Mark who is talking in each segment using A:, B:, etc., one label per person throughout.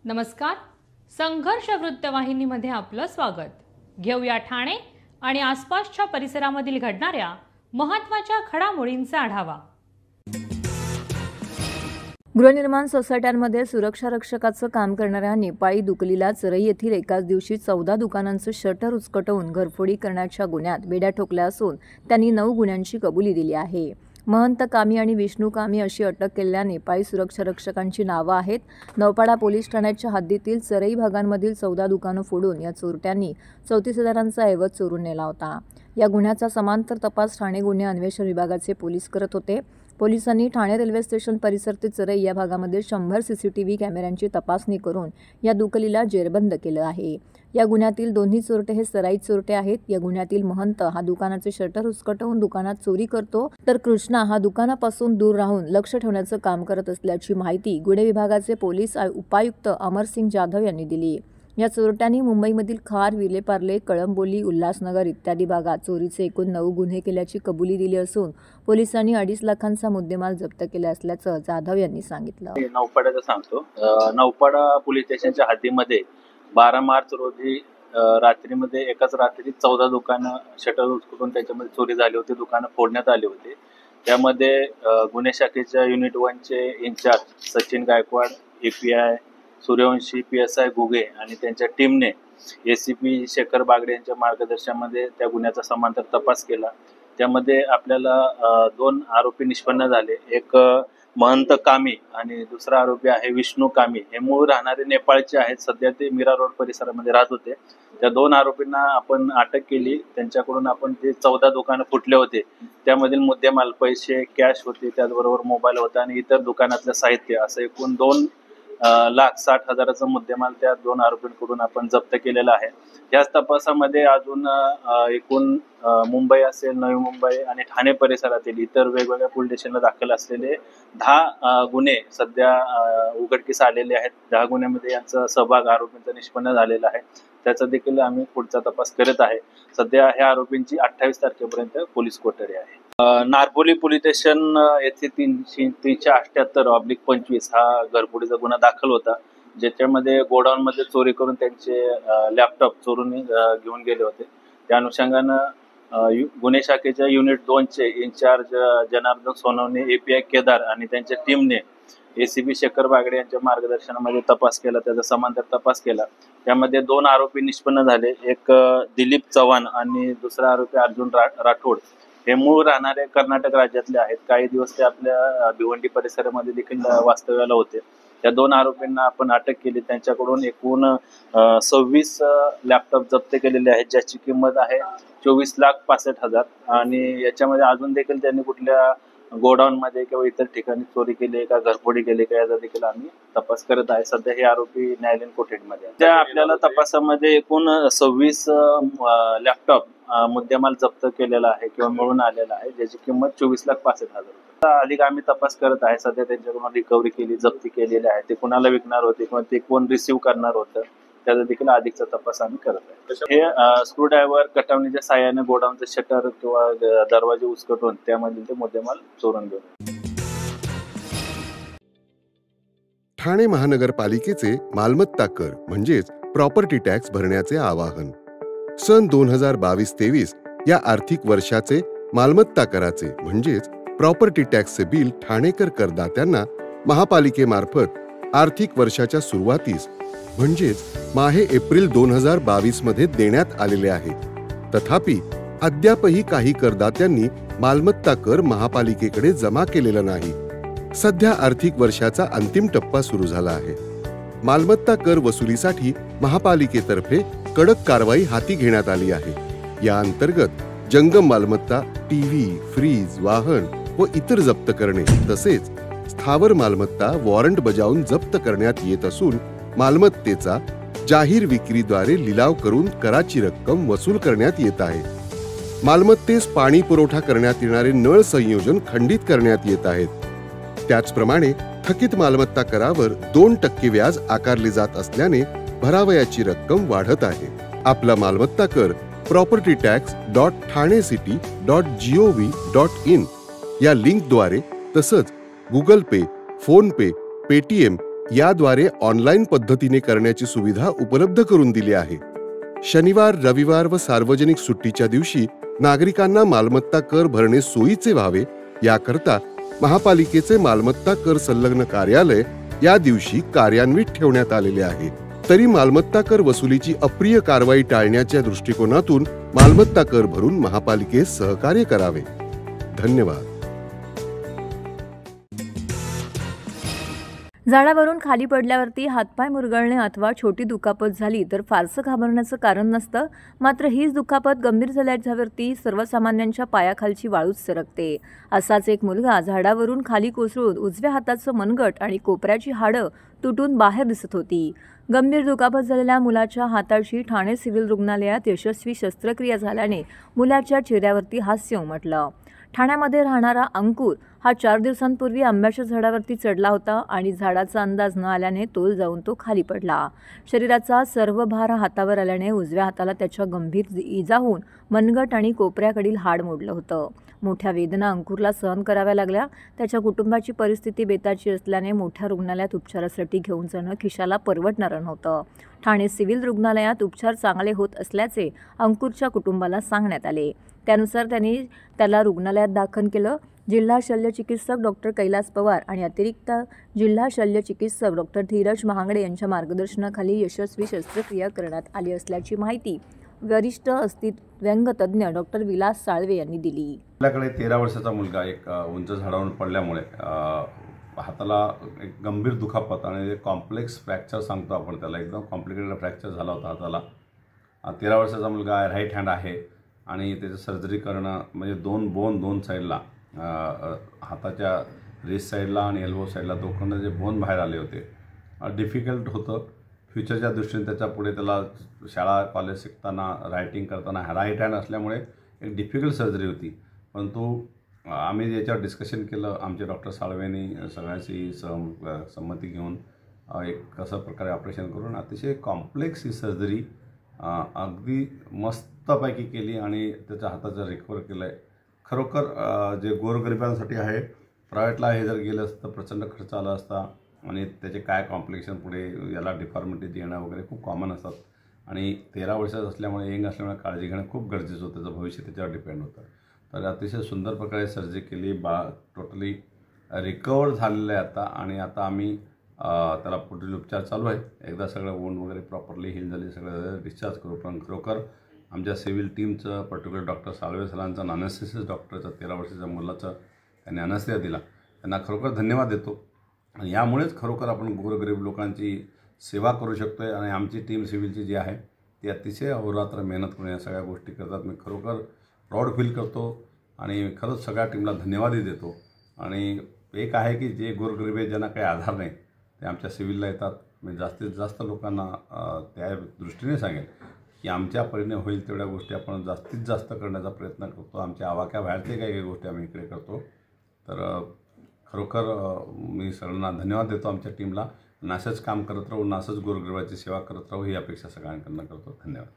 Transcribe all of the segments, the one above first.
A: नमस्कार. संघर्ष वृत्तवाहिनीमध्ये आपलं स्वागत. घेऊया ठाणे आणि आसपासच्या परिसरामधील घडणाऱ्या महत्त्वाच्या घडामोडींचा आढावा.
B: गृहनिर्माण सोसायट्यांमध्ये सुरक्षा रक्षकाचं काम करणाऱ्या नेपाळी दुकलीला चरई येथील एकाच दिवशी 14 दुकानांचं शटर उचकटवून घरफोडी करण्याच्या गुन्ह्यात बेड्या ठोकल्या असून त्यांनी 9 गुन्ह्यांची कबुली दिली आहे. महंत कामी आणि विष्णू कामी अशी अटक केलेल्या नेपाळी सुरक्षा रक्षकांची नावं आहेत. नौपाडा पोलीस ठाण्याच्या हद्दीतील चरई भागांमधील 14 दुकानं फोडून या चोरट्यांनी 34,000चा ऐवज चोरून नेला होता. या गुन्ह्याचा समांतर तपास ठाणे गुन्हे अन्वेषण विभागाचे पोलीस करत होते. पोलिसांनी ठाणे रेल्वे स्टेशन परिसर ते चरई या भागामध्ये 100 CCTV कॅमेऱ्यांची तपासणी करून या दुकलीला जेरबंद केलं आहे. या गुन्ह्यातील दोन्ही चोरटे हे सराईत चोरटे आहेत. या गुन्ह्यातील महंत हा दुकानाचे शटर उचकटवून दुकानात चोरी करतो, तर कृष्णा हा दुकानापासून दूर राहून लक्ष ठेवण्याचं काम करत असल्याची माहिती गुन्हे विभागाचे पोलीस उपायुक्त अमरसिंग जाधव यांनी दिली. या चोरट्यांनी मुंबईमधील खार, विलेपार्ले, कळंबोली, उल्हासनगर इत्यादी भागात चोरीचे एकूण 9 गुन्हे केल्याची कबुली दिली असून पोलिसांनी 2.5 लाखांचा मुद्देमाल जप्त केला असल्याचं जाधव यांनी सांगितलं.
C: नौपाड्याचं सांगतो. नौपाडा पोलीस स्टेशनच्या हद्दीमध्ये 12 मार्च रोजी रात्रीमध्ये एकाच रात्री 14 दुकानं शटर उचकटून त्याच्यामध्ये चोरी झाली होती. दुकानं फोडण्यात आली होती. त्यामध्ये गुन्हे शाखेच्या युनिट 1चे incharge Sachin Gaikwad, API Suryavanshi, PSI Ghuge आणि त्यांच्या टीमने ACP शेखर बागडे यांच्या मार्गदर्शनामध्ये त्या गुन्ह्याचा समांतर तपास केला. त्यामध्ये आपल्याला 2 आरोपी निष्पन्न झाले. एक महंत कामी आणि दुसरा आरोपी आहे विष्णू कामी. हे मूळ राहणारे नेपाळचे आहेत. सध्या ते मीरा रोड परिसरामध्ये राहत होते. त्या 2 आरोपींना आपण अटक केली. त्यांच्याकडून आपण ते 14 दुकानं फुटले होते. त्यामधील मुद्देमाल, पैसे, कॅश होते, त्याचबरोबर मोबाईल होता आणि इतर दुकानातलं साहित्य असं एकूण 2,60,000चा मुद्देमाल त्या 2 आरोपींकडून आपण जप्त केलेला आहे. याच तपासामध्ये अजून एकूण मुंबई असेल, नवी मुंबई आणि ठाणे परिसरातील इतर वेगवेगळ्या पोलीस स्टेशनला दाखल असलेले 10 गुन्हे सध्या उघडकीस आलेले आहेत. 10 गुन्ह्यामध्ये यांचा सहभाग आरोपींचा निष्पन्न झालेला आहे. त्याचा देखील आम्ही पुढचा तपास करत आहे. सध्या ह्या आरोपींची 28 तारखेपर्यंत पोलीस कोठडी आहे. नारपोली पोलीस स्टेशन येथे 378/25 हा घरफोडीचा गुन्हा दाखल होता, ज्याच्यामध्ये गोडाऊनमध्ये चोरी करून त्यांचे लॅपटॉप चोरून घेऊन गेले होते. त्या अनुषंगानं गुन्हे शाखेच्या युनिट 2चे इन्चार्ज जनार्दन सोनवणे, API केदार आणि त्यांच्या टीमने ACP शेखर बागडे यांच्या मार्गदर्शनामध्ये तपास केला. त्याचा समांतर तपास केला. त्यामध्ये 2 आरोपी निष्पन्न झाले. एक दिलीप चव्हाण आणि दुसरा आरोपी अर्जुन राठोड. हे मूळ राहणारे कर्नाटक राज्यातले आहेत. काही दिवस ते आपल्या भिवंडी परिसरामध्ये देखील वास्तव्याला होते. त्या 2 आरोपींना आपण अटक केली. त्यांच्याकडून एकूण 26 लॅपटॉप जप्त केलेले आहेत, ज्याची किंमत आहे 24,65,000 आणि याच्यामध्ये अजून देखील त्यांनी कुठल्या गोडाऊनमध्ये किंवा इतर ठिकाणी चोरी केली का घरफोडी केली का याचा देखील आम्ही तपास करत आहे. सध्या हे आरोपी न्यायालयीन कोठडीमध्ये आहेत. त्या आपल्याला तपासामध्ये एकूण 26 लॅपटॉप मुद्देमाल जप्त केलेला आहे किंवा मिळून आलेला आहे, ज्याची किंमत 24,65,000. अधिक आम्ही तपास करत आहे. सध्या त्यांच्याकडून रिकव्हरी केली, जप्ती केलेली आहे. ते कुणाला विकणार होते किंवा ते कोण रिसिव्ह करणार होतं त्याचा देखील अधिकचा तपास आम्ही करत आहे. हे स्क्रूड्रायव्हर कटावणीच्या साहाय्याने गोडाऊनचं शटर किंवा दरवाजे उचकटून त्यामधील ते मुद्देमाल चोरून घेऊन.
D: ठाणे महानगरपालिकेचे मालमत्ता कर म्हणजेच प्रॉपर्टी टॅक्स भरण्याचे आवाहन. सन 2022-23 या आर्थिक वर्षाचे मालमत्ता कराचे म्हणजेच प्रॉपर्टी टॅक्सचे बिल ठाणेकर करदात्यांना महापालिकेमार्फत आर्थिक वर्षाच्या सुरुवातीस म्हणजेच माहे एप्रिल 2022 मध्ये देण्यात आलेले आहे. तथापि अद्यापही काही करदात्यांनी मालमत्ता कर महापालिकेकडे जमा केलेला नाही. सध्या आर्थिक वर्षाचा अंतिम टप्पा सुरू झाला आहे. मालमत्ता कर वसुलीसाठी महापालिकेतर्फे कडक कारवाई हाती घेण्यात आली आहे. या अंतर्गत जंगम मालमत्ता, TV, फ्रीज, वाहन व इतर जप्त करणे तसेच स्थावर मालमत्ता वॉरंट बजावून जप्त करण्यात येत असून मालमत्तेचा जाहीर विक्रीद्वारे लिलाव करून कराची रक्कम वसूल करण्यात येत आहे. मालमत्तेस पाणी पुरवठा करण्यात येणारे नळ संयोजन खंडित करण्यात येत आहेत. त्याचप्रमाणे थकीत मालमत्ता करावर 2% व्याज आकारले जात असल्याने भरावयाची रक्कम वाढत आहे. आपला मालमत्ता कर propertytax.thanecity.gov.in या लिंकद्वारे तसंच गुगल पे, फोन पे, पेटीएम याद्वारे ऑनलाईन पद्धतीने करण्याची सुविधा उपलब्ध करून दिली आहे. शनिवार, रविवार व सार्वजनिक सुट्टीच्या दिवशी नागरिकांना मालमत्ता कर भरणे सोयीचे व्हावे याकरता महापालिकेचे मालमत्ता कर संलग्न कार्यालय या दिवशी कार्यान्वित ठेवण्यात आलेले आहे. तरी मालमत्ता कर वसुलीची अप्रिय कारवाई टाळण्याच्या दृष्टिकोनातून मालमत्ता कर भरून महापालिकेस सहकार्य करावे. धन्यवाद.
B: झाडावरून खाली पडल्यावरती हातपाय मुरगळणे अथवा छोटी दुखापत झाली तर फारसं घाबरण्याचं कारण नसतं. मात्र हीच दुखापत गंभीर झाल्यावरती सर्वसामान्यांच्या पायाखालची वाळूच सरकते. असाच एक मुलगा झाडावरून खाली कोसळून उजव्या हाताचं मनगट आणि कोपऱ्याची हाडं तुटून बाहेर दिसत होती. गंभीर दुखापत झालेल्या मुलाच्या हाताची ठाणे सिव्हिल रुग्णालयात यशस्वी शस्त्रक्रिया झाल्याने मुलाच्या चेहऱ्यावरती हास्य उमटलं. ठाण्यामध्ये राहणारा अंकुर हा 4 दिवसांपूर्वी आंब्याच्या झाडावरती चढला होता आणि झाडाचा अंदाज न आल्याने तोल जाऊन तो खाली पडला. शरीराचा सर्व भार हातावर आल्याने उजव्या हाताला त्याच्या गंभीर इजा होऊन मनगट आणि कोपऱ्याकडील हाड मोडलं होतं. मोठ्या वेदना अंकुरला सहन कराव्या लागल्या. त्याच्या कुटुंबाची परिस्थिती बेताची असल्याने मोठ्या रुग्णालयात उपचारासाठी घेऊन जाणं खिशाला परवडणारं नव्हतं. ठाणे सिव्हिल रुग्णालयात उपचार चांगले होत असल्याचे अंकुरच्या कुटुंबाला सांगण्यात आले. त्यानुसार त्यांनी त्याला रुग्णालयात दाखल केलं. जिल्हा शल्यचिकित्सक डॉक्टर कैलास पवार आणि अतिरिक्त जिल्हा शल्यचिकित्सक डॉक्टर धीरज महागडे यांच्या मार्गदर्शनाखाली यशस्वी शस्त्रक्रिया करण्यात आली असल्याची माहिती वरिष्ठ अस्थिव्यंग तज्ज्ञ डॉक्टर विलास साळवे यांनी दिली.
E: आपल्याकडे 13 वर्षाचा मुलगा एक उंच झाडावरून पडल्यामुळे हाताला एक गंभीर दुखापत आणि कॉम्प्लेक्स फ्रॅक्चर सांगतो आपण त्याला, एकदम कॉम्प्लिकेटेड फ्रॅक्चर झाला होता हाताला. 13 वर्षाचा मुलगा आहे, राईट हँड आहे आणि त्याचं सर्जरी करणं म्हणजे दोन साईडला हाताच्या रिस्ट साईडला आणि एल्बो साईडला दोघांना जे बोन बाहेर आले होते डिफिकल्ट होतं. फ्युचरच्या दृष्टीने त्याच्या पुढे त्याला शाळा कॉलेज शिकताना रायटिंग करताना राईट हँड असल्यामुळे एक डिफिकल्ट सर्जरी होती. परंतु आम्ही याच्यावर डिस्कशन केलं आमचे डॉक्टर साळवेंनी सगळ्यांची संमती घेऊन एक कसं प्रकारे ऑपरेशन करून अतिशय कॉम्प्लेक्स ही सर्जरी अगदी मस्तपैकी केली आणि त्याच्या हाताचं रिकवर केलं आहे. खरोखर जे गोरगरिबांसाठी आहे, प्रायव्हेटला हे जर गेलं असतं प्रचंड खर्च आला असता आणि त्याचे काय कॉम्प्लिकेशन पुढे याला डिफॉर्मिटीज येणं वगैरे खूप कॉमन असतात आणि 13 वर्षाचं असल्यामुळे यंग असल्यामुळे काळजी घेणं खूप गरजेचं होतं. त्याचं भविष्य त्याच्यावर डिपेंड होतं. तर अतिशय सुंदर प्रकारे सर्जरी केली. टोटली रिकवर झालेलं आहे आता आणि आता आम्ही त्याला पुढील उपचार चालू आहे. एकदा सगळं वोंड वगैरे प्रॉपरली हील झाली सगळं डिस्चार्ज करू. पण खरोखर आमच्या सिव्हिल टीमचं पर्टिक्युलर डॉक्टर साळवे सरांचं अॅनेस्थेसिस डॉक्टरचं 13 वर्षाच्या मुलाचं त्यांनी अॅनेस्थेसिया दिला, त्यांना खरोखर धन्यवाद देतो. आणि यामुळेच खरोखर आपण गोरगरीब लोकांची सेवा करू शकतो आहे आणि आमची टीम सिव्हिलची जी आहे ती अतिशय अहोरात्र मेहनत करून या सगळ्या गोष्टी करतात. मी खरोखर प्राऊड फील करतो आणि खरंच सगळ्या टीमला धन्यवादही देतो. आणि एक आहे की जे गोरगरीब आहे ज्यांना काही आधार नाही ते आमच्या सिव्हिलला येतात. मी जास्तीत जास्त लोकांना त्या दृष्टीने सांगेन की आमच्या परीने होईल तेवढ्या गोष्टी आपण जास्तीत जास्त करण्याचा प्रयत्न करतो. आमच्या आवाक्याबाहेरचे काही गोष्टी आम्ही इकडे करतो. तर खरोखर मी सगळ्यांना धन्यवाद देतो आमच्या टीमला. असंच काम करत राहू, असंच गोरगरिबाची सेवा करत राहू ही अपेक्षा सगळ्यांकडनं करतो. धन्यवाद.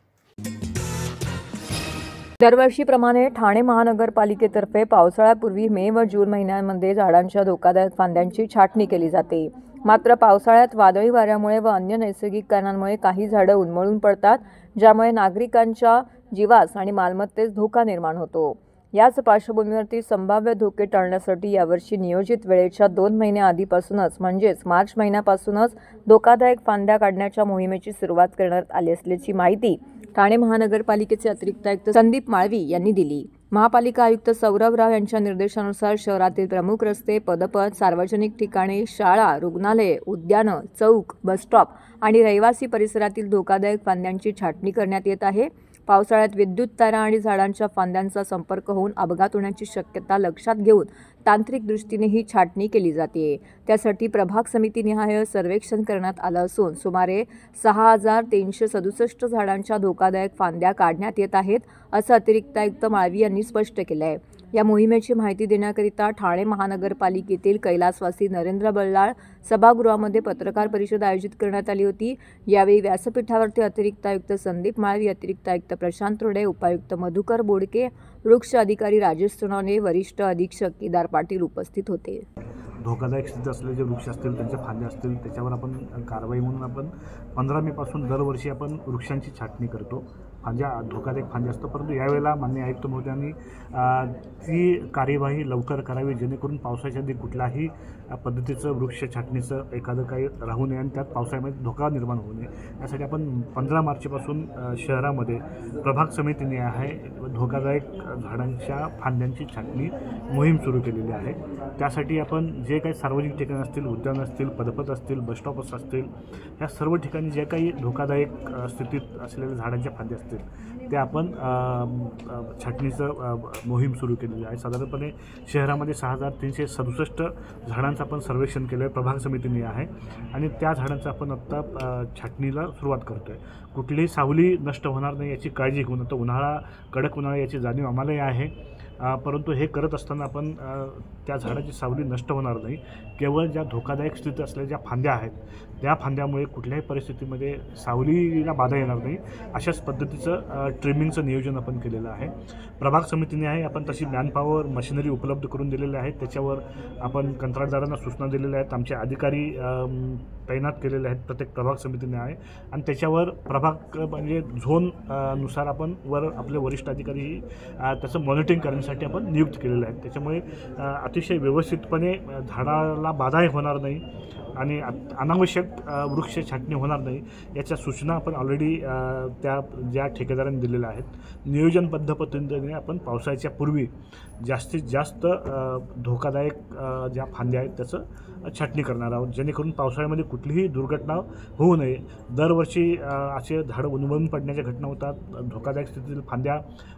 B: दरवर्षीप्रमाणे ठाणे महानगरपालिकेतर्फे पावसाळ्यापूर्वी मे व जून महिन्यांमध्ये झाडांच्या धोकादायक फांद्यांची छाटणी केली जाते. मात्र पावसाळ्यात वादळी वाऱ्यामुळे व अन्य नैसर्गिक कारणांमुळे काही झाडं उन्मळून पडतात, ज्यामुळे नागरिकांच्या जीवास आणि मालमत्तेस धोका निर्माण होतो. याच पार्श्वभूमीवरती संभाव्य धोके टाळण्यासाठी यावर्षी नियोजित वेळेच्या 2 महिने आधीपासूनच म्हणजेच मार्च महिन्यापासूनच धोकादायक फांद्या काढण्याच्या मोहिमेची सुरुवात करण्यात आली असल्याची माहिती ठाणे महानगरपालिकेचे अतिरिक्त आयुक्त संदीप माळवी यांनी दिली. महापालिका आयुक्त सौरभ राव यांच्या निर्देशानुसार शहरातील प्रमुख रस्ते, पदपथ, सार्वजनिक ठिकाणे, शाळा, रुग्णालये, उद्यानं, चौक, बसस्टॉप आणि रहिवासी परिसरातील धोकादायक फांद्यांची छाटणी करण्यात येत आहे. पावसाळ्यात विद्युत तारा आणि झाडांच्या फांद्यांचा संपर्क होऊन अपघात होण्याची शक्यता लक्षात घेऊन तांत्रिक दृष्टीने ही छाटणी केली जाते. त्यासाठी प्रभाग समितीनिहाय सर्वेक्षण करण्यात आलं असून सुमारे 6,367 झाडांच्या धोकादायक फांद्या काढण्यात येत आहेत, असं अतिरिक्त आयुक्त माळवी यांनी स्पष्ट केलं आहे. या मोहिमेची माहिती देण्याकरिता ठाणे महानगरपालिकेतील कैलासवासी नरेंद्र बल्लाळ सभागृहामध्ये पत्रकार परिषद आयोजित करण्यात आली होती. यावेळी व्यासपीठावरती अतिरिक्त आयुक्त संदीप माळवी, अतिरिक्त आयुक्त प्रशांत रोडे, उपायुक्त मधुकर बोडके, वृक्ष अधिकारी राजेश सोनवणे, वरिष्ठ अधीक्षक केदार पाटील उपस्थित होते.
F: धोकादायक स्थितीत असलेले जे वृक्ष असतील, त्यांच्या फांद्या असतील, त्याच्यावर आपण कारवाई म्हणून आपण 15 मेपासून दरवर्षी आपण वृक्षांची छाटणी करतो. धोकादायक फांद्या असतो, परंतु यावेळेला माननीय आयुक्त महोदयांनी ती कार्यवाही लवकर करावी, जेणेकरून पावसाच्या आधी कुठल्याही पद्धतीचं वृक्ष छाटणीचं एखादं काही राहू नये आणि त्यात पावसाळ्यामध्ये धोका निर्माण होऊ नये. यासाठी आपण 15 मार्चपासून शहरामध्ये प्रभाग समितीने आहे धोकादायक झाडांच्या फांद्यांची छाटणी मोहीम सुरू केलेली आहे. त्यासाठी आपण जे काही सार्वजनिक ठिकाणं असतील, उद्यान असतील, पदपथ असतील, बसस्टॉप्स असतील, या सर्व ठिकाणी जे काही धोकादायक स्थितीत असलेल्या झाडांच्या फांद्या असतील त्या आपण छाटणीचं मोहीम सुरू केलेली आहे. साधारणपणे शहरामध्ये 6367 झाडांचं आपण सर्वेक्षण केलं आहे, प्रभाग समितीने आहे, आणि त्या झाडांचं आपण आत्ता छाटणीला सुरुवात करतो आहे. कुठलीही सावली नष्ट होणार नाही याची काळजी घेऊन, आता उन्हाळा, कडक उन्हाळा याची जाणीव आम्हालाही आहे, परंतु हे करत असताना आपण त्या झाडाची सावली नष्ट होणार नाही. केवळ ज्या धोकादायक स्थितीत असलेल्या ज्या फांद्या आहेत त्या फांद्यामुळे कुठल्याही परिस्थितीमध्ये सावलीला बाधा येणार नाही अशाच पद्धतीचं ट्रिमिंगचं नियोजन आपण केलेलं आहे. प्रभाग समितीने आहे, आपण तशी मॅनपॉवर मशिनरी उपलब्ध करून दिलेली आहे. त्याच्यावर आपण कंत्राटदारांना सूचना दिलेल्या आहेत, आमचे अधिकारी तैनात केलेले आहेत प्रत्येक प्रभाग समितीने आहे, आणि त्याच्यावर प्रभाग म्हणजे झोन नुसार आपण आपले वरिष्ठ अधिकारी त्याचं मॉनिटरिंग करण्यासाठी आपण नियुक्त केलेले आहेत. त्याच्यामुळे अतिशय व्यवस्थितपणे झाडाला बाधाही होणार नाही आणि अनावश्यक वृक्ष छाटणी होणार नाही याच्या सूचना आपण ऑलरेडी त्या ज्या ठेकेदारांनी दिलेल्या आहेत. नियोजनबद्ध पद्धतीने आपण पावसाळ्याच्या पूर्वी जास्तीत जास्त धोकादायक ज्या फांद्या आहेत त्याचं छाटणी करणार आहोत, जेणेकरून पावसाळ्यामध्ये कुठलीही दुर्घटना होऊ नये. दरवर्षी असे झाडं उन्मळून पडण्याच्या घटना होतात, धोकादायक स्थितीतील फांद्या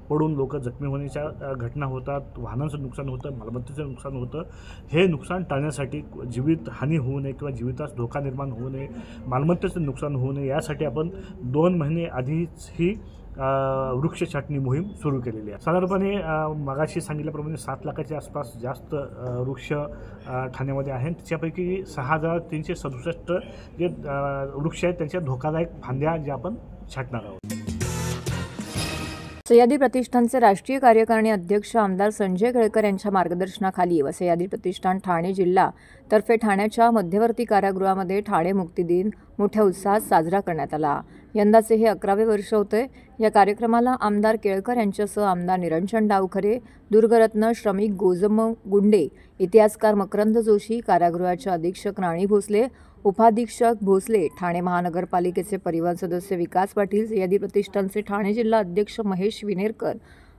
F: पडून लोक जखमी होण्याच्या घटना होतात, वाहनांचं नुकसान होतं, मालमत्तेचं नुकसान होतं. हे नुकसान टाळण्यासाठी जीवितहानी होऊ नये किंवा जीवितास धोका निर्माण होऊ नये, मालमत्तेचं नुकसान होऊ नये यासाठी आपण 2 महिने आधीच ही वृक्ष छाटणी मोहीम सुरू केलेली आहे. साधारणपणे मगाशी सांगितल्याप्रमाणे 7 लाखाच्या आसपास जास्त वृक्ष ठाण्यामध्ये आहेत. त्याच्यापैकी 6367 जे वृक्ष आहेत त्यांच्या धोकादायक फांद्या ज्या आपण छाटणार आहोत.
B: सह्याद्री प्रतिष्ठानचे राष्ट्रीय कार्यकारिणी अध्यक्ष आमदार संजय केळकर यांच्या मार्गदर्शनाखाली व सह्याद्री प्रतिष्ठान ठाणे जिल्हा तर्फे ठाण्याच्या मध्यवर्ती कारागृहामध्ये ठाणे मुक्ती दिन मोठ्या उत्साहात साजरा करण्यात आला. यंदाचे हे 11वे वर्ष होते. या कार्यक्रमाला आमदार केळकर यांच्यासह आमदार निरंजन डावखरे, दुर्गरत्न श्रमिक गोजम गुंडे, इतिहासकार मकरंद जोशी, कारागृहाचे अधीक्षक राणी भोसले, उपाधीक्षक भोसले, ठाणे महानगरपालिकेचे परिवहन सदस्य विकास पाटील, सह्याद्री प्रतिष्ठानचे ठाणे जिल्हा अध्यक्ष महेश विनेरकर,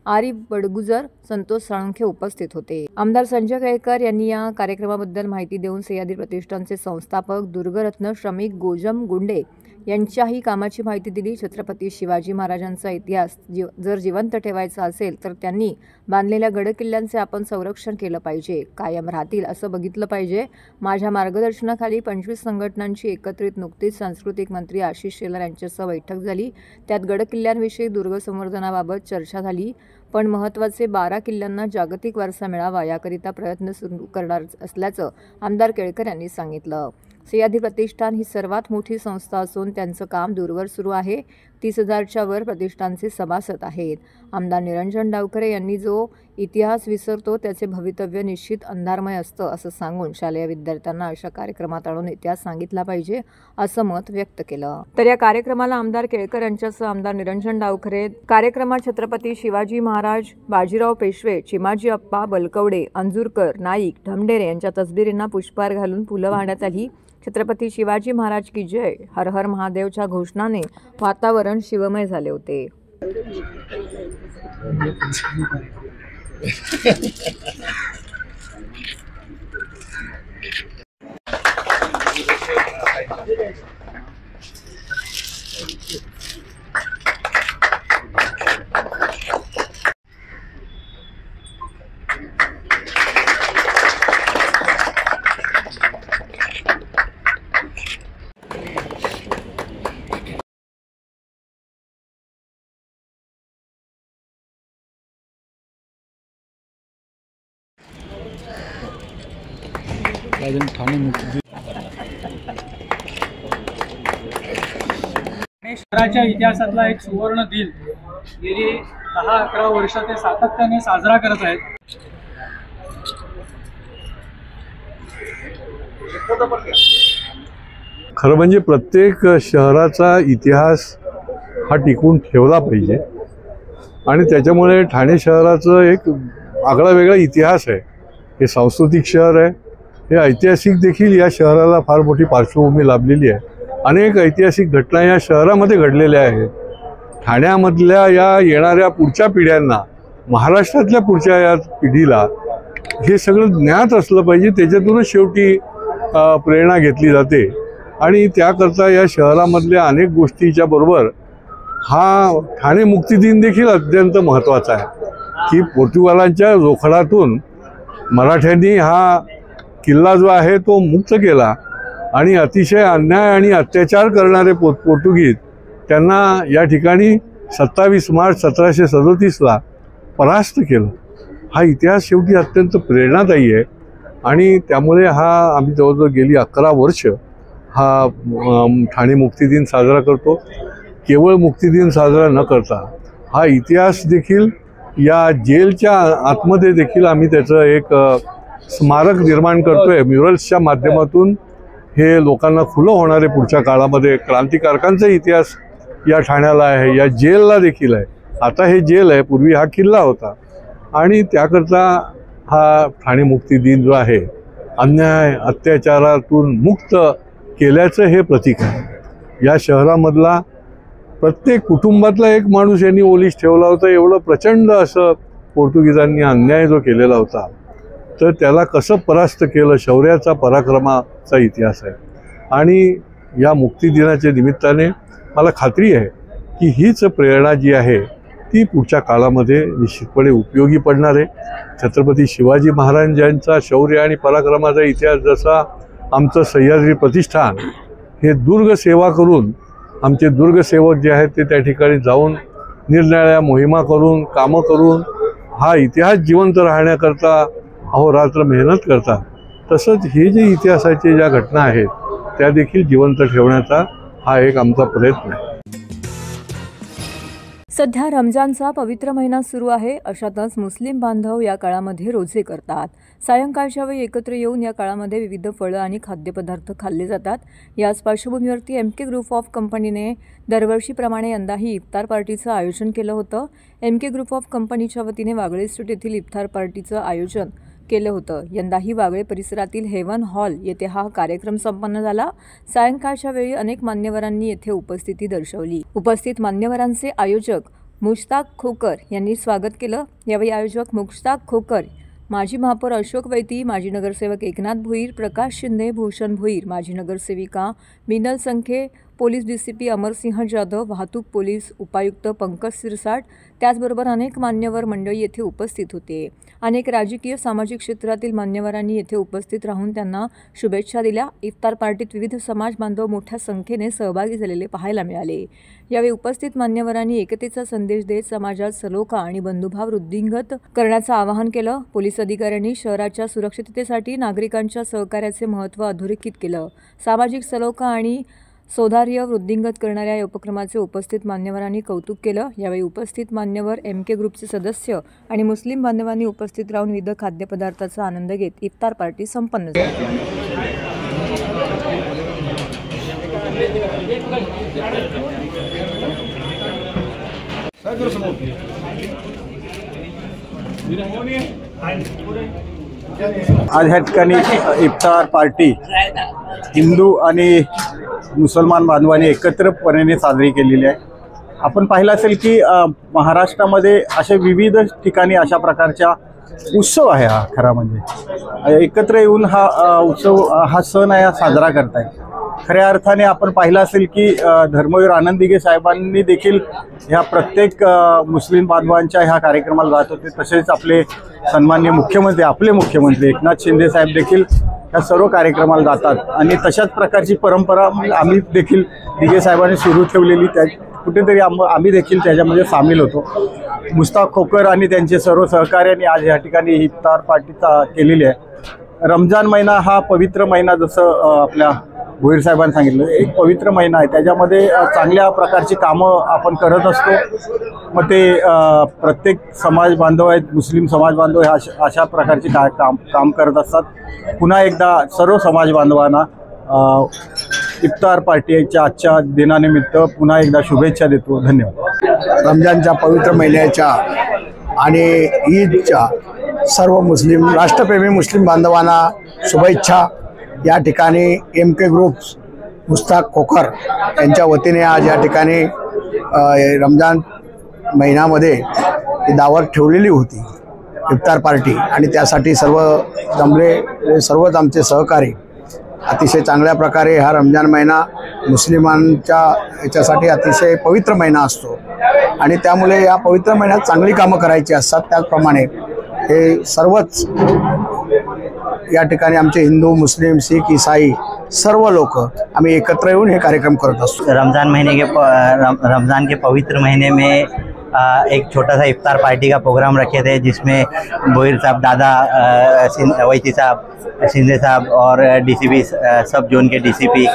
B: आरिफ बडगुजर, संतोष साळुंखे उपस्थित होते. आमदार संजय केळकर यांनी या कार्यक्रमाबद्दल माहिती देऊन सह्याद्री प्रतिष्ठानचे संस्थापक दुर्गरत्न श्रमिक गोजम गुंडे यांच्याही कामाची माहिती दिली. छत्रपती शिवाजी महाराजांचा इतिहास जर जिवंत ठेवायचा असेल तर त्यांनी बांधलेल्या गडकिल्ल्यांचे आपण संरक्षण केलं पाहिजे, कायम राहतील असं बघितलं पाहिजे. माझ्या मार्गदर्शनाखाली 25 संघटनांची एकत्रित नुकतीच सांस्कृतिक मंत्री आशिष शेलार यांच्यासह बैठक झाली. त्यात गडकिल्ल्यांविषयी दुर्ग संवर्धनाबाबत चर्चा झाली. पण महत्त्वाचे 12 किल्ल्यांना जागतिक वारसा मिळावा याकरिता प्रयत्न सुरू करणार असल्याचं आमदार केळकर यांनी सांगितलं. सह्याद्री प्रतिष्ठान ही सर्वात मोठी संस्था असून त्यांचं काम दूरवर सुरू आहे. 30,000च्या वर प्रतिष्ठानचे सभासद आहेत. आमदार निरंजन डावखरे यांनी जो इतिहास विसरतो त्याचे भवितव्य निश्चित अंधारमय असतं असं सांगून शालेय विद्यार्थ्यांना अशा कार्यक्रमात आणून इतिहास सांगितला पाहिजे असं मत व्यक्त केलं. तर या कार्यक्रमाला आमदार केळकर यांच्यासह आमदार निरंजन डावखरे, कार्यक्रमात छत्रपती शिवाजी महाराज, बाजीराव पेशवे, चिमाजी अप्पा, बलकवडे, अंजूरकर, नाईक, ढमढेरे यांच्या तसबिरींना पुष्पहार घालून फुलं वाहण्यात आली. छत्रपती शिवाजी महाराज की जय, हर हर महादेवच्या घोषणाने वातावरण शिवमय झाले होते.
G: शहराच्या इतिहासातला एक सुवर्ण दिन गेली 10-11 वर्ष ते सातत्याने साजरा करत आहेत.
H: खरं म्हणजे प्रत्येक शहराचा इतिहास हा टिकवून ठेवला पाहिजे आणि त्याच्यामुळे ठाणे शहराचं एक आगळा वेगळा इतिहास आहे. हे सांस्कृतिक शहर आहे, हे ऐतिहासिक देखील या शहराला फार मोठी पार्श्वभूमी लाभलेली आहे. अनेक ऐतिहासिक घटना या शहरामध्ये घडलेल्या आहेत. ठाण्यामधल्या या येणाऱ्या पुढच्या पिढ्यांना, महाराष्ट्रातल्या पुढच्या या पिढीला हे सगळं ज्ञात असलं पाहिजे. त्याच्यातूनच शेवटी प्रेरणा घेतली जाते आणि त्याकरता या शहरामधल्या अनेक गोष्टीच्या बरोबर हा ठाणे मुक्ती दिन देखील अत्यंत महत्त्वाचा आहे की पोर्तुगालांच्या जोखडातून मराठ्यांनी हा किल्ला जो आहे तो मुक्त केला आणि अतिशय अन्याय आणि अत्याचार करणारे पोर्तुगीज त्यांना या ठिकाणी 27 मार्च 1737ला परास्त केलं. हा इतिहास शेवटी अत्यंत प्रेरणादायी आहे आणि त्यामुळे आम्ही जवळजवळ गेली 11 वर्ष हा ठाणे मुक्ती दिन साजरा करतो. केवळ मुक्तिदिन साजरा न करता हा इतिहास देखील या जेलच्या आतमध्ये देखील आम्ही त्याचं एक स्मारक निर्माण करतोय. म्युरल्सच्या माध्यमातून हे लोकांना खुलं होणारे पुढच्या काळामध्ये क्रांतिकारकांचा इतिहास या ठाण्याला आहे, या जेलला देखील आहे. आता हे जेल आहे, पूर्वी हा किल्ला होता आणि त्याकरता हा ठाणे मुक्ती दिन जो आहे अन्याय अत्याचारातून मुक्त केल्याचं हे प्रतीक आहे. या शहरामधला प्रत्येक कुटुंबातला एक माणूस यांनी ओलीस ठेवला होता. एवढं प्रचंड असं पोर्तुगीजांनी अन्याय जो केलेला होता तर त्याला कसं परास्त केलं, शौर्याचा पराक्रमाचा इतिहास आहे. आणि या मुक्तिदिनाच्या निमित्ताने मला खात्री आहे की हीच प्रेरणा जी आहे ती पुढच्या काळामध्ये निश्चितपणे उपयोगी पडणार आहे. छत्रपती शिवाजी महाराजांचा शौर्य आणि पराक्रमाचा इतिहास जसा आमचं सह्याद्री प्रतिष्ठान हे दुर्ग सेवा करून, आमचे दुर्गसेवक जे आहेत ते त्या ठिकाणी जाऊन निरनिराळ्या मोहिमा करून, कामं करून हा इतिहास जिवंत राहण्याकरता अहोरात्र मेहनत करतात, तसंच हे जे इतिहासाचे ज्या घटना आहेत त्या देखील जिवंत ठेवण्याचा हा एक आमचा प्रयत्न आहे.
B: सध्या रमजानचा पवित्र महिना सुरू आहे. अशातच मुस्लिम बांधव या काळामध्ये रोजे करतात. सायंकाळच्या वेळी एकत्र येऊन या काळामध्ये विविध फळं आणि खाद्यपदार्थ खाल्ले जातात. याच पार्श्वभूमीवरती MK ग्रुप ऑफ कंपनीने दरवर्षीप्रमाणे यंदाही इफ्तार पार्टीचं आयोजन केलं होतं. MK ग्रुप ऑफ कंपनीच्या वतीने वागळे स्ट्रीट येथील इफ्तार पार्टीचं आयोजन केलं होतं. यंदाही वागळे परिसरातील हेवन हॉल येथे हा कार्यक्रम संपन्न झाला. सायंकाळच्या वेळी अनेक मान्यवरांनी येथे उपस्थिती दर्शवली. उपस्थित मान्यवरांचे आयोजक मुश्ताक खोकर यांनी स्वागत केलं. यावेळी आयोजक मुश्ताक खोकर, माजी महापौर अशोक वैती, माजी नगरसेवक एकनाथ भोईर, प्रकाश शिंदे, भूषण भोईर, माजी नगरसेविका मिनल संखे, पोलीस DCP अमरसिंह जाधव, वाहतूक पोलीस उपायुक्त पंकज सिरसाट, त्याचबरोबर अनेक मान्यवर मंडळी येथे उपस्थित होते. अनेक राजकीय सामाजिक क्षेत्रातील मान्यवरांनी येथे उपस्थित राहून त्यांना शुभेच्छा दिल्या. इफ्तार पार्टीत विविध समाज बांधव मोठ्या संख्येने सहभागी झालेले पाहायला मिळाले. यावेळी उपस्थित मान्यवरांनी एकतेचा संदेश देत समाजात सलोखा आणि बंधुभाव वृद्धिंगत करण्याचं आवाहन केलं. पोलीस अधिकाऱ्यांनी शहराच्या सुरक्षिततेसाठी नागरिकांच्या सहकार्याचे महत्त्व अधोरेखित केलं. सामाजिक सलोखा आणि सौहार्द वृद्धिंगत करणाऱ्या या उपक्रमाचे उपस्थित मान्यवरांनी कौतुक केलं. यावेळी उपस्थित मान्यवर MK ग्रुपचे सदस्य आणि मुस्लिम बांधवांनी उपस्थित राहून विविध खाद्यपदार्थाचा आनंद घेत इफ्तार पार्टी संपन्न झाली.
I: आज ह्या ठिकाणी इफ्तार पार्टी हिंदू आणि मुसलमान बांधवांनी एकत्रपणे साजरी केलेली आहे. आपण पाहिलं असेल की महाराष्ट्रामध्ये अशा विविध ठिकाणी अशा प्रकारच्या उत्सव आहे. हा खरा म्हणजे एकत्र येऊन हा उत्सव, हा सण आहे साजरा करताय. खऱ्या अर्थाने आपण पाहिलं असेल की धर्मवीर आनंद दिघे साहेबांनी देखील ह्या प्रत्येक मुस्लिम बांधवांच्या ह्या कार्यक्रमाला जात होते. तसेच आपले सन्माननीय मुख्यमंत्री, आपले मुख्यमंत्री एकनाथ शिंदे साहेब देखील ह्या सर्व कार्यक्रमाला जातात आणि तशाच प्रकारची परंपरा आम्ही देखील दिघे साहेबांनी सुरू ठेवलेली, त्या कुठेतरी आम्ही देखील त्याच्यामध्ये सामील होतो. मुश्ताक खोकर आणि त्यांचे सर्व सहकार्यांनी आज या ठिकाणी इफ्तार पार्टी केलेली आहे. रमजान महिना हा पवित्र महिना जसं आपल्या भोईर साहेबांनी सांगितलं, एक पवित्र महिना आहे, त्याच्यामध्ये चांगल्या प्रकारची कामं आपण करत असतो. मग ते प्रत्येक समाज बांधव आहेत, मुस्लिम समाज बांधव हे अशा प्रकारची काम करत असतात. पुन्हा एकदा सर्व समाज बांधवांना इफ्तार पार्टीच्या आजच्या दिनानिमित्त पुन्हा एकदा शुभेच्छा देतो. धन्यवाद.
J: रमजानच्या पवित्र महिन्याच्या आणि ईदच्या सर्व मुस्लिम राष्ट्रप्रेमी मुस्लिम बांधवांना शुभेच्छा. या ठिकाणी MK ग्रुप्स मुस्ताक खोकर यांच्या वतीने आज या ठिकाणी रमजान महिन्यामध्ये दावत ठेवलेली होती, इफ्तार पार्टी, आणि त्यासाठी सर्व जमले, सर्वच आमचे सहकारी. अतिशय चांगल्या प्रकारे हा रमजान महिना मुस्लिमांच्या याच्यासाठी अतिशय पवित्र महिना असतो आणि त्यामुळे या पवित्र महिन्यात चांगली कामं करायची असतात. त्याचप्रमाणे हे सर्वच या ठिकाणी आमचे हिंदू, मुस्लिम, शीख, ईसाई सर्व लोक आम्ही एकत्र येऊन हे कार्यक्रम करत असतो.
K: रमज़ान के पवित्र महीने में एक छोटा सा इफ्तार पार्टी का प्रोग्राम रखे थे, जिसमें भोईर साहब, दादा वैती साहब, शिंदे साहब और DCP, सब जोन के DCP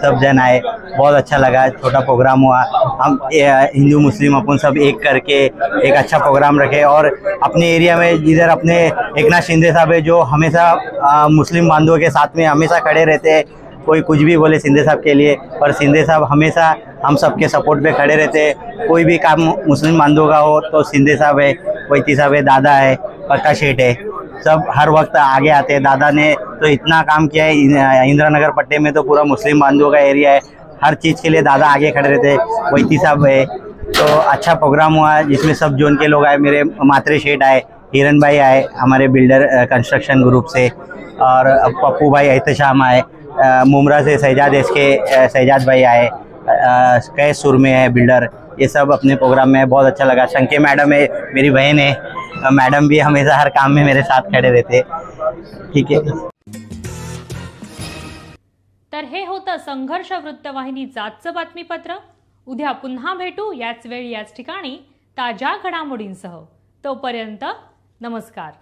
K: सब जन आए. बहुत अच्छा लगा, छोटा प्रोग्राम हुआ. हम हिंदू मुस्लिम अपन सब एक करके एक अच्छा प्रोग्राम रखे. और अपने एरिया में जिधर अपने एकनाथ शिंदे साहब है, जो हमेशा मुस्लिम बांधवों के साथ में हमेशा खड़े रहते हैं. कोई कुछ भी बोले शिंदे साहब के लिए, और शिंदे साहब हमेशा हम सबके सपोर्ट पे खड़े रहते हैं. कोई भी काम मुस्लिम बांधवों का हो तो शिंदे साहब है, वैती साहब है, दादा है, पक्का शेठ है, सब हर वक्त आगे आते हैं. दादा ने तो इतना काम किया है, इंदिरानगर पट्टे में तो पूरा मुस्लिम बांधवों का एरिया है, हर चीज़ के लिए दादा आगे खड़े रहते हैं. वैती साहब है. तो अच्छा प्रोग्राम हुआ जिसमें सब जोन के लोग आए. मेरे मात्रे शेठ आए, हिरन भाई आए हमारे बिल्डर कंस्ट्रक्शन ग्रुप से, और पप्पू भाई एहतशाम आए. मुमरा से शहजाद भाई आए, कैसूर में है बिल्डर. ये सब अपने प्रोग्राम में बहुत अच्छा लगा. शंके मैडम है, मेरी बहन है, मैडम भी हमेशा हर काम में मेरे साथ खड़े रहते. ठीक है.
A: तर हे होतं संघर्ष वृत्तवाहिनीचं आजचं बातमीपत्र. उद्या पुन्हा भेटू याच वेळी याच ठिकाणी ताज्या घडामोडींसह. तोपर्यंत नमस्कार.